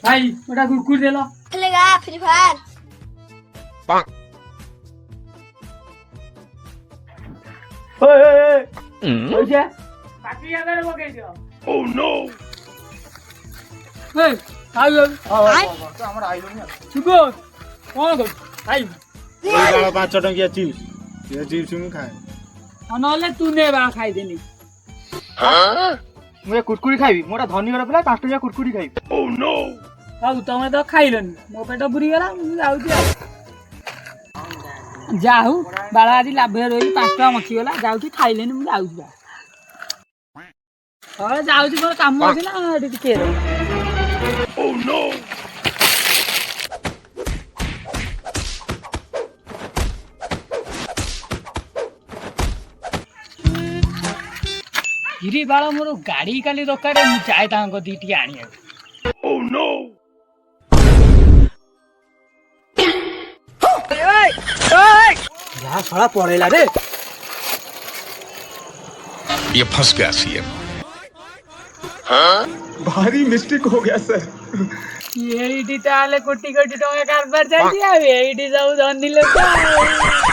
भाई ওটা কুরকুর দিল खेलेगा फ्री फायर হইছে 5000 বকে দিও ও নো এই আইলো ଆମର ଆଇଲୁନି ଆଉ ସୁଗো କଣ କରୁ ଆଇ ଏଇ ବାଳ 5 ଟଙ୍କିଆ ଚିପ୍ସ ଏ ଚିପ୍ସ ମୁଁ ଖାଏ ନହେଲେ ତୁ ନେ ବା ଖାଇଦେନି ମୁଁ ଏ କୁରକୁରି ଖାଇବି ମୁଁ ଗୋଟେ ଧନୀ ଘର ପିଲା 5 ଟଙ୍କିଆ କୁରକୁରି ଖାଇବି ଓ ନୋ ହଉ ତମେ ତ ଖାଇଲନି ମୋ ପେଟ ପୁରିଗଲା ମୁଁ ଯାଉଛି ଆଉ ଯାହୁ ବାଳ ଆଜି ଲାଭରେ ରହି 5 ଟଙ୍କା ମଚିଗଲା ଯାଉଛି ଖାଇଲେନି ମୁଁ ଯାଉଛି ବା ହଁ ଯାଉଛି ମୋର କାମ ଅଛି ନା ଏଠି ଟିକେ ଓ ନୋ ଗିରି ବାଳ ମୋର ଗାଡି କାଲି ଦରକାର ମୁଁ ଯାଏ ତାଙ୍କ ଦି ଟିକେ ଆଣିବାକୁ ଓ ନୋ ଯାହା ଶଳା ପଳେଇଲା ରେ ये फंस गया सीएम भारी मिस्टेक हो गया सर ଏଇଠି ତାହେଲେ କୋଟି କୋଟି ଟଙ୍କା କାରବାର ଚାଲିଛି ଆଉ ଏଇଠି ସବୁ ଧନୀ ଲୋକ ଆଉ